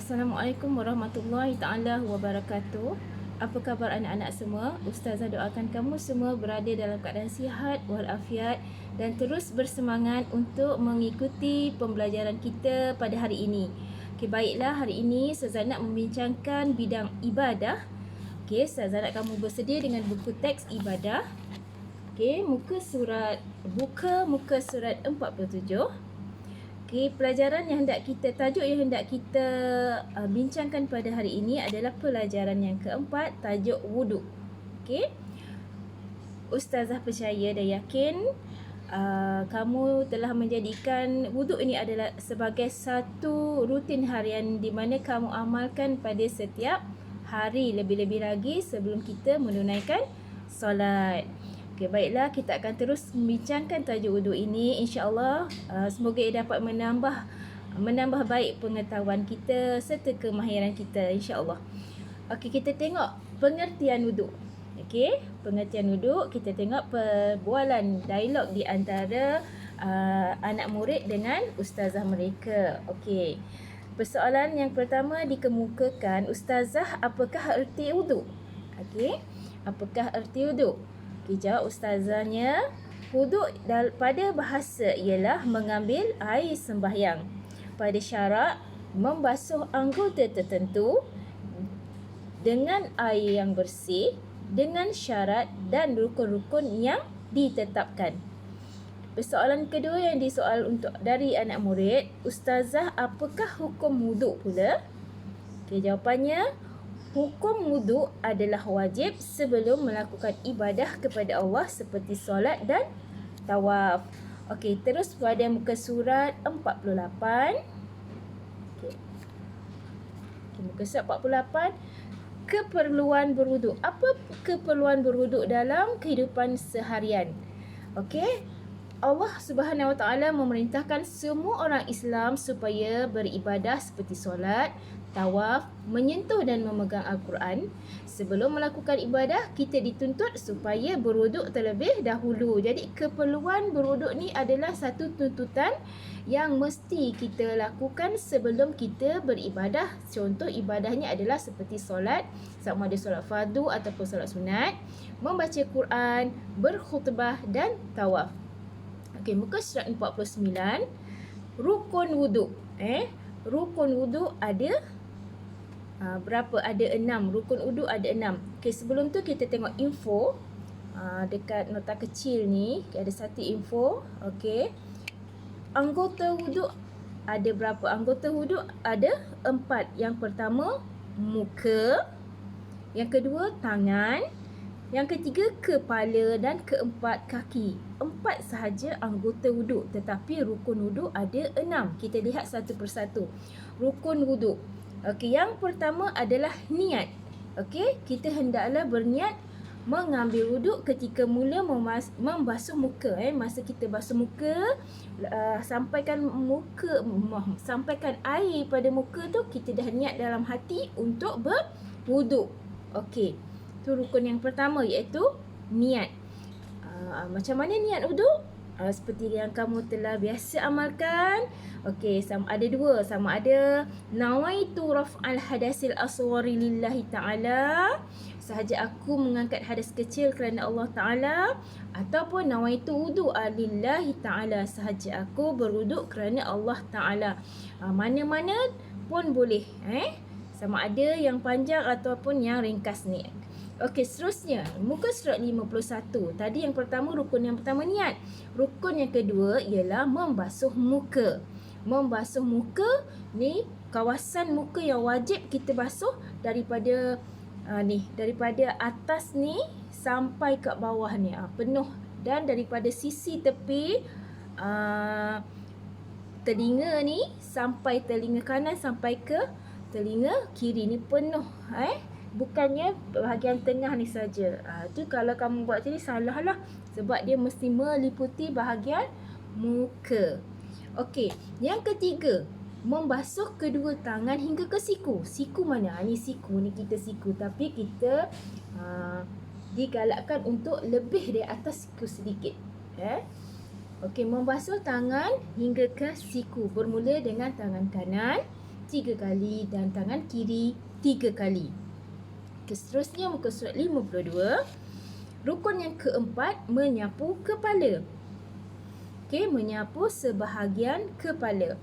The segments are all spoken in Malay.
Assalamualaikum warahmatullahi taala wabarakatuh. Apa khabar anak-anak semua? Ustazah doakan kamu semua berada dalam keadaan sihat walafiat dan terus bersemangat untuk mengikuti pembelajaran kita pada hari ini. Okey, baiklah, hari ini Ustazah nak membincangkan bidang ibadah. Okey, Ustazah nak kamu bersedia dengan buku teks ibadah. Okey, muka surat 47. Okey, pelajaran yang tajuk yang hendak kita bincangkan pada hari ini adalah pelajaran yang keempat, tajuk wuduk. Okey. Ustazah percaya dan yakin kamu telah menjadikan wuduk ini adalah sebagai satu rutin harian di mana kamu amalkan pada setiap hari, lebih-lebih lagi sebelum kita menunaikan solat. Okey, baiklah, kita akan terus membincangkan tajuk wuduk ini, insya-Allah. Semoga ia dapat menambah baik pengetahuan kita serta kemahiran kita, insya-Allah. Okey, kita tengok pengertian wuduk. Okey, pengertian wuduk, kita tengok perbualan dialog di antara anak murid dengan ustazah mereka. Okey. Persoalan yang pertama dikemukakan, ustazah, apakah erti wuduk? Okey, apakah erti wuduk? Okey, jawab ustazahnya, wuduk pada bahasa ialah mengambil air sembahyang pada syarat membasuh anggota tertentu dengan air yang bersih dengan syarat dan rukun-rukun yang ditetapkan. Persoalan kedua yang disoal dari anak murid, ustazah, apakah hukum wuduk pula? Okey, jawapannya, hukum wuduk adalah wajib sebelum melakukan ibadah kepada Allah seperti solat dan tawaf. Okey, terus pada muka surat 48. Okey, muka surat 48. Keperluan berwuduk. Apa keperluan berwuduk dalam kehidupan seharian? Okey, Allah Subhanahu Wa Taala memerintahkan semua orang Islam supaya beribadah seperti solat, tawaf, menyentuh dan memegang Al-Quran. Sebelum melakukan ibadah, kita dituntut supaya berwuduk terlebih dahulu. Jadi keperluan berwuduk ni adalah satu tuntutan yang mesti kita lakukan sebelum kita beribadah. Contoh ibadahnya adalah seperti solat, sama ada solat fardu ataupun solat sunat, membaca Quran, berkhutbah dan tawaf. Okey, muka surat 49. Rukun wuduk. Rukun wuduk ada berapa? Ada 6. Rukun wuduk ada 6. Okey, sebelum tu kita tengok info. Dekat nota kecil ni ada satu info. Okey. Anggota wuduk ada berapa? Anggota wuduk ada 4. Yang pertama, muka. Yang kedua, tangan. Yang ketiga, kepala, dan keempat, kaki. 4 sahaja anggota wuduk, tetapi rukun wuduk ada 6. Kita lihat satu persatu. Rukun wuduk. Okey, yang pertama adalah niat. Okey, kita hendaklah berniat mengambil wuduk ketika mula membasuh muka. Masa kita basuh muka, sampaikan air pada muka tu, kita dah niat dalam hati untuk berwuduk. Okey, itu rukun yang pertama, iaitu niat. Macam mana niat wuduk? Seperti yang kamu telah biasa amalkan. Okey, ada dua. Sama ada nawaitu raf'al hadasil aswari lillahi ta'ala, sahaja aku mengangkat hadas kecil kerana Allah Ta'ala, ataupun nawaitu wudu'a lillahi ta'ala, sahaja aku berwuduk kerana Allah Ta'ala. Mana-mana pun boleh. Sama ada yang panjang ataupun yang ringkas ni. Okey, seterusnya muka surat 51. Tadi yang pertama, rukun yang pertama niat. Rukun yang kedua ialah membasuh muka. Membasuh muka ni, kawasan muka yang wajib kita basuh daripada daripada atas ni sampai ke bawah ni, penuh, dan daripada sisi tepi telinga ni sampai telinga kanan sampai ke telinga kiri ni penuh. Bukannya bahagian tengah ni saja. Tu kalau kamu buat macam ni, salah lah. Sebab dia mesti meliputi bahagian muka. Okey, yang ketiga, membasuh kedua tangan hingga ke siku. Siku mana? Ni siku ni, kita siku. Tapi kita digalakkan untuk lebih dari atas siku sedikit. Okey, membasuh tangan hingga ke siku. Bermula dengan tangan kanan. 3 kali dan tangan kiri 3 kali. Seterusnya muka surat 52. Rukun yang keempat, menyapu kepala. Okey, menyapu sebahagian kepala.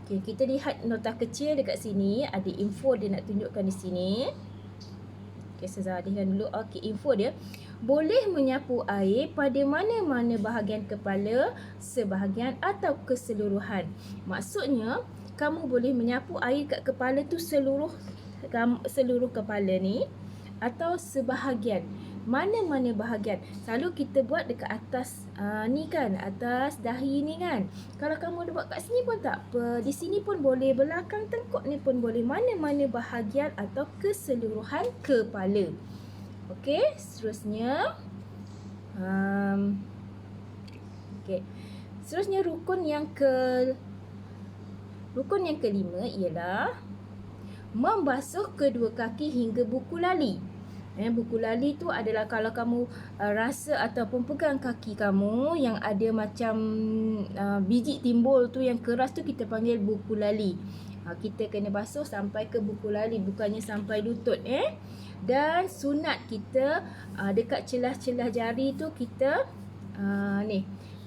Okey, kita lihat nota kecil dekat sini, ada info dia nak tunjukkan di sini. Okey, saya alihkan dulu. Okey, info dia. Boleh menyapu air pada mana-mana bahagian kepala, sebahagian atau keseluruhan. Maksudnya, kamu boleh menyapu air kat kepala tu seluruh kepala ni atau sebahagian. Mana-mana bahagian. Selalu kita buat dekat atas ni kan, atas dahi ni kan. Kalau kamu buat kat sini pun tak apa. Di sini pun boleh, belakang tengkuk ni pun boleh. Mana-mana bahagian atau keseluruhan kepala. Okey, seterusnya seterusnya rukun yang kelima ialah membasuh kedua kaki hingga buku lali. Buku lali tu adalah kalau kamu rasa ataupun pegang kaki kamu yang ada macam biji timbul tu yang keras tu, kita panggil buku lali. Kita kena basuh sampai ke buku lali, bukannya sampai lutut. Dan sunat kita dekat celah-celah jari tu kita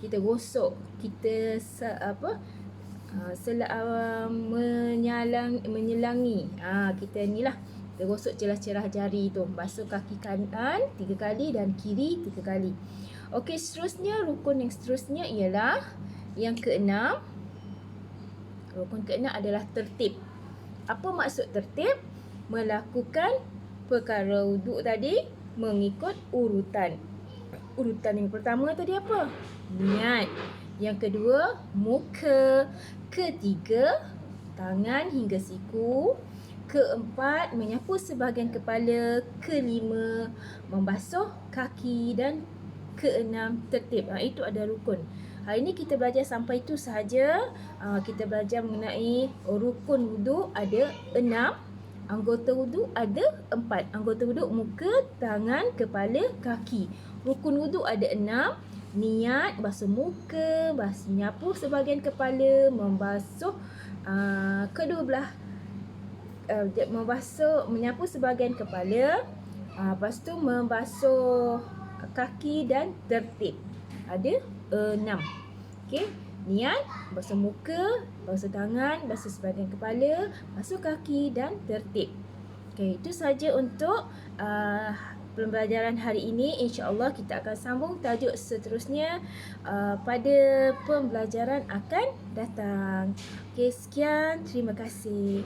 kita gosok, kita menyelangi. Kita ni lah, kita gosok celah-celah jari tu. Basuh kaki kanan 3 kali dan kiri 3 kali. Okey, seterusnya rukun yang seterusnya ialah yang keenam. Rukun keenam adalah tertib. Apa maksud tertib? Melakukan perkara wuduk tadi mengikut urutan. Urutan yang pertama tadi apa? Niat. Yang kedua, muka. Ketiga, tangan hingga siku. Keempat, menyapu sebahagian kepala. Kelima, membasuh kaki. Dan keenam, tertib. Itu ada rukun. Hari ini kita belajar sampai itu sahaja. Kita belajar mengenai rukun wuduk ada 6. Anggota wuduk ada 4. Anggota wuduk muka, tangan, kepala, kaki. Rukun wuduk ada 6. Niat, basuh muka, menyapu sebahagian kepala, membasuh kedua belah, menyapu sebahagian kepala, lepas tu membasuh kaki dan tertib. Ada 6. Okey, niat, basuh muka, basuh tangan, basuh sebahagian kepala, basuh kaki dan tertib. Okey, itu saja untuk pembelajaran hari ini. InsyaAllah kita akan sambung tajuk seterusnya pada pembelajaran akan datang. Okey, sekian. Terima kasih.